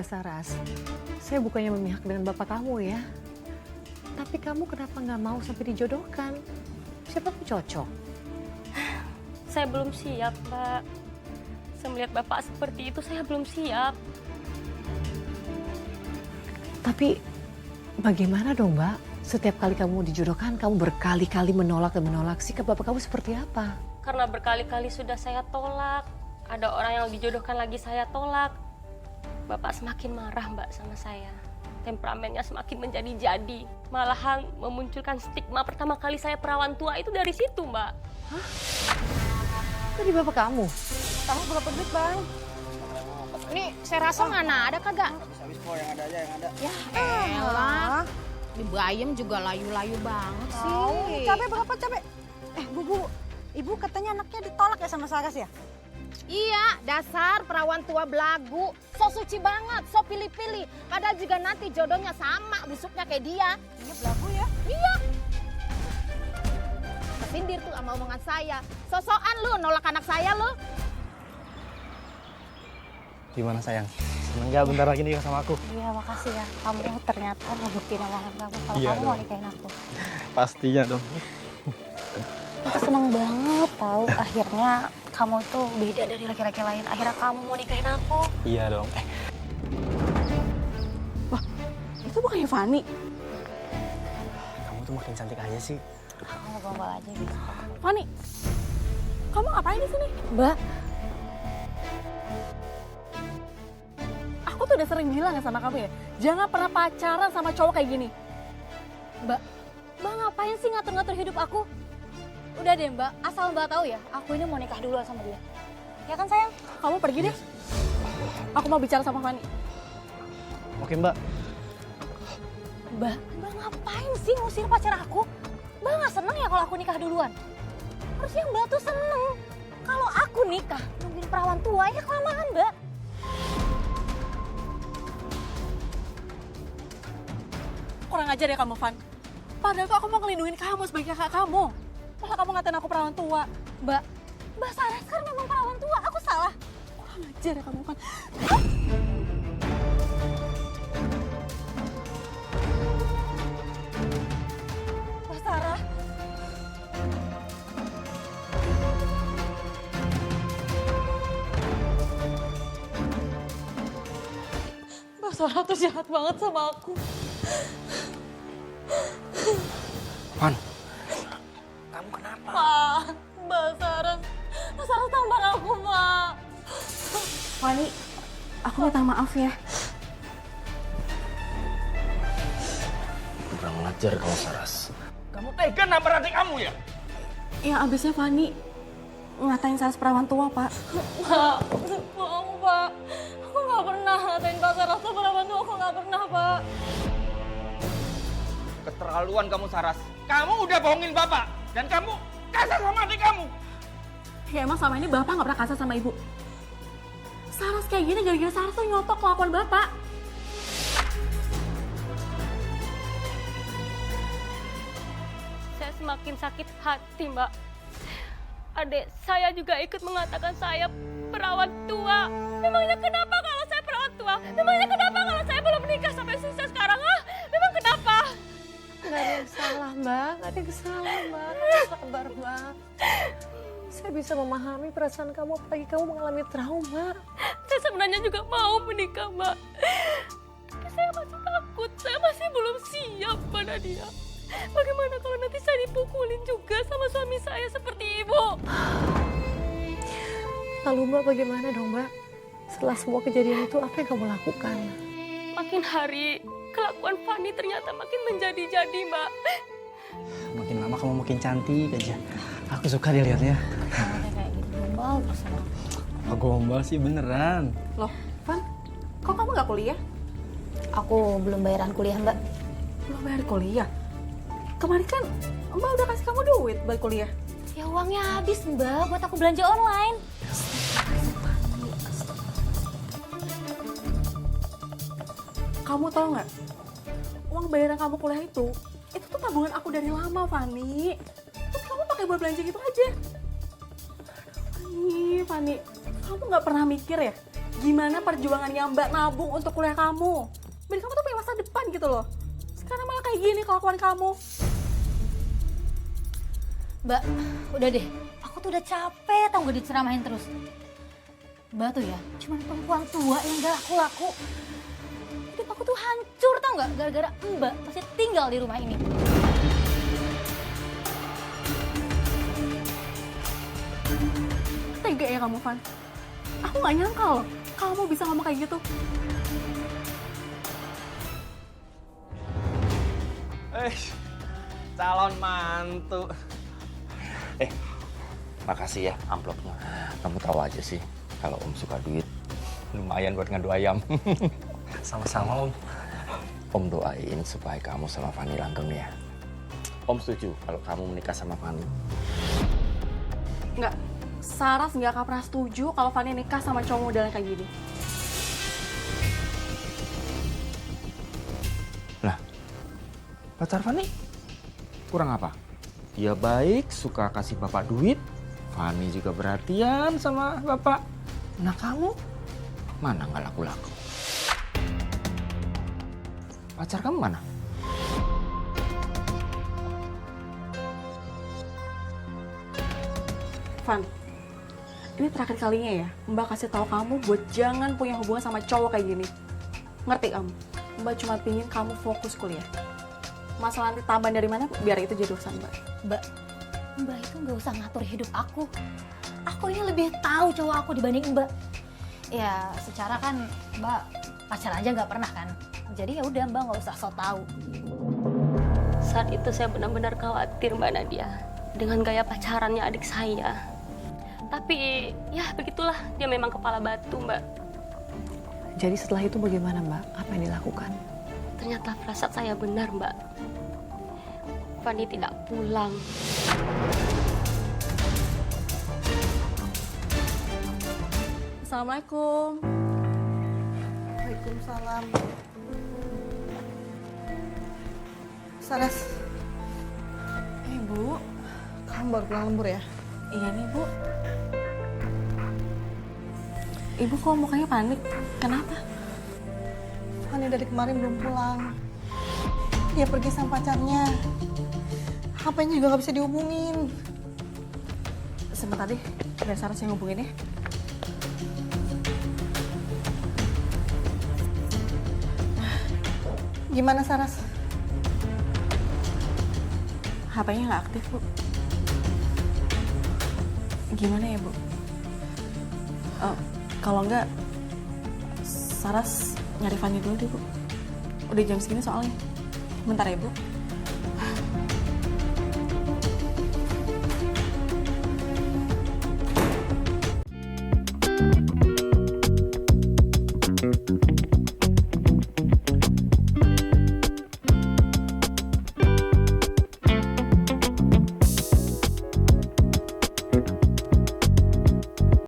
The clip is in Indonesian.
Mbak Saras, saya bukannya memihak dengan bapak kamu ya. Tapi kamu kenapa nggak mau sampai dijodohkan? Siapa tuh cocok? Saya belum siap, Mbak. Saya melihat Bapak seperti itu, saya belum siap. Tapi bagaimana dong Mbak? Setiap kali kamu dijodohkan, kamu berkali-kali menolak dan menolak. Sikap bapak kamu seperti apa? Karena berkali-kali sudah saya tolak. Ada orang yang dijodohkan lagi saya tolak. Bapak semakin marah, Mbak, sama saya. Temperamennya semakin menjadi-jadi. Malahan memunculkan stigma pertama kali saya perawan tua itu dari situ, Mbak. Hah? Dari bapak kamu? Tahu berapa duit, Bang? Ini saya rasa mana ada kagak? Habis-habis kok yang ada aja yang ada. Ya elah. Di bayam juga layu-layu banget sih. Cabai berapa cabai? Bu, ibu katanya anaknya ditolak ya sama Saras ya? Iya, dasar perawan tua belagu. So suci banget, so pilih-pilih. Padahal juga nanti jodohnya sama busuknya kayak dia. Iya belagu ya. Iya. Kesindir tuh sama omongan saya. Sosokan lu nolak anak saya lu. Gimana sayang? Seneng gak bentar lagi nikah sama aku? Iya makasih ya. Kamu ternyata ngebuktiin omongan kamu kalau Iya kamu mau dong. nikahin aku. Pastinya dong. Aku seneng banget tahu akhirnya kamu tuh beda dari laki-laki lain. Akhirnya kamu mau nikahin aku. Iya dong. Itu bukannya Fani? Kamu tuh makin cantik aja sih. Aku ngobrol aja gitu. Fani, kamu ngapain di sini? Mbak, Aku tuh udah sering bilang ya sama kamu ya, jangan pernah pacaran sama cowok kayak gini. Mbak ngapain sih ngatur-ngatur hidup aku? Udah deh Mbak, asal Mbak tahu ya, aku ini mau nikah dulu sama dia. Ya kan sayang? Kamu pergi deh. Aku mau bicara sama Fani. Oke mbak. Mbak ngapain sih ngusir pacar aku? Mbak nggak seneng ya kalau aku nikah duluan? Harusnya Mbak tuh seneng. Kalau aku nikah, nungguin perawan tua ya kelamaan Mbak. Kurang ajar ya kamu, Van. Padahal tuh aku mau ngelindungin kamu sebagai kakak kamu. Malah kamu ngatain aku perawan tua. Mbak Saras kan memang perawan tua, aku salah. Kurang ajar ya kamu, Van. Mbak Sarah. Mbak Sarah tuh jahat banget sama aku. Van. Kamu kenapa? Pak, Mbak Sarah tampar aku, Pak. Fani, aku minta maaf ya. Kurang ngajar kamu Saras. Kamu tega nampar adik kamu ya? Yang abisnya Fani ngatain Saras perawan tua, Pak. Pak, bohong, Pak. Aku nggak pernah ngatain Pak Saras tuh perawan tua. Aku nggak pernah, Pak. Keterlaluan kamu Saras. Kamu udah bohongin bapak. Dan kamu kasar sama adik kamu. Ya emang selama ini Bapak nggak pernah kasar sama Ibu. Saras kayak gini gara-gara Saras tuh nyotok kelakuan Bapak. Saya semakin sakit hati, Mbak. Adik saya juga ikut mengatakan saya perawan tua. Memangnya kenapa kalau saya perawan tua? Memangnya kenapa kalau saya belum menikah sampai sukses sekarang? Hah? Memang kenapa? Nggak ada yang salah Mbak, nggak ada yang salah Mbak. Sabar Mbak. Saya bisa memahami perasaan kamu, apalagi kamu mengalami trauma. Saya sebenarnya juga mau menikah, Mbak. Tapi saya masih takut. Saya masih belum siap pada dia. Bagaimana kalau nanti saya dipukulin juga sama suami saya seperti ibu? Lalu Mbak bagaimana dong Mbak? Setelah semua kejadian itu apa yang kamu lakukan? Makin hari kelakuan Fani ternyata makin menjadi-jadi, Mbak. Makin lama kamu makin cantik aja. Aku suka dilihatnya. Kamu kayak gitu gombal terus sama aku. Oh, gombal sih beneran. Loh, Van, kok kamu nggak kuliah? Aku belum bayaran kuliah Mbak. Belum bayar kuliah? Kemarin kan Mbak udah kasih kamu duit buat kuliah. Ya uangnya habis Mbak buat aku belanja online. Kamu tahu nggak? Uang bayaran kamu kuliah itu tuh tabungan aku dari lama, Fani. Terus kamu pakai buat belanja gitu aja. Fani, kamu nggak pernah mikir ya? gimana perjuangannya Mbak nabung untuk kuliah kamu. Biar kamu tuh punya masa depan gitu loh. Sekarang malah kayak gini kelakuan kamu. Mbak, udah deh. Aku tuh udah capek tau gak diceramahin terus. Mbak tuh ya, cuma perempuan tua yang gak laku-laku. Hidup aku tuh hancur tau gak? Gara-gara Mbak masih tinggal di rumah ini. Tega ya kamu, Van. Aku gak nyangka loh kamu bisa ngomong kayak gitu. Calon mantu. Makasih ya amplopnya. Kamu tahu aja sih, kalau Om suka duit, lumayan buat ngadu ayam. Sama-sama Om. Om doain supaya kamu sama Fanny langgeng ya. Om setuju kalau kamu menikah sama Fanny. Enggak, Saras nggak akan pernah setuju kalau Fanny nikah sama cowok modelnya kayak gini. Lah, pacar Fanny kurang apa? Dia baik, suka kasih bapak duit. Fanny juga perhatian sama bapak. Nah kamu, mana nggak laku-laku? Pacar kamu mana? Van, ini terakhir kalinya ya Mbak kasih tahu kamu buat jangan punya hubungan sama cowok kayak gini. Ngerti kamu? Mbak cuma pingin kamu fokus kuliah. Masalah nanti tambahan dari mana, biar itu jadi urusan Mbak. Mbak itu gak usah ngatur hidup aku. Aku ini lebih tahu cowok aku dibanding Mbak. Ya secara kan Mbak pacar aja gak pernah kan. Jadi ya udah Mbak gak usah sok tahu. Saat itu saya benar-benar khawatir Mbak Nadia dengan gaya pacarannya adik saya. Tapi ya begitulah, dia memang kepala batu Mbak. Jadi setelah itu bagaimana Mbak? Apa yang dilakukan? Ternyata firasat saya benar Mbak. Fanny tidak pulang. Assalamualaikum. Waalaikumsalam. Saras. Bu. Kamu baru pulang lembur ya? Iya nih, Bu. Ibu kok mukanya panik? Kenapa? Fanny dari kemarin belum pulang. Dia pergi sama pacarnya. HP-nya juga nggak bisa dihubungin. Sebentar deh, biar Saras yang hubungin ya. Gimana Saras? HP-nya nggak aktif, Bu. Gimana ya, Bu? Kalau nggak, Saras nyari Fanny dulu deh, Bu. Udah jam segini soalnya. Bentar ya, Bu.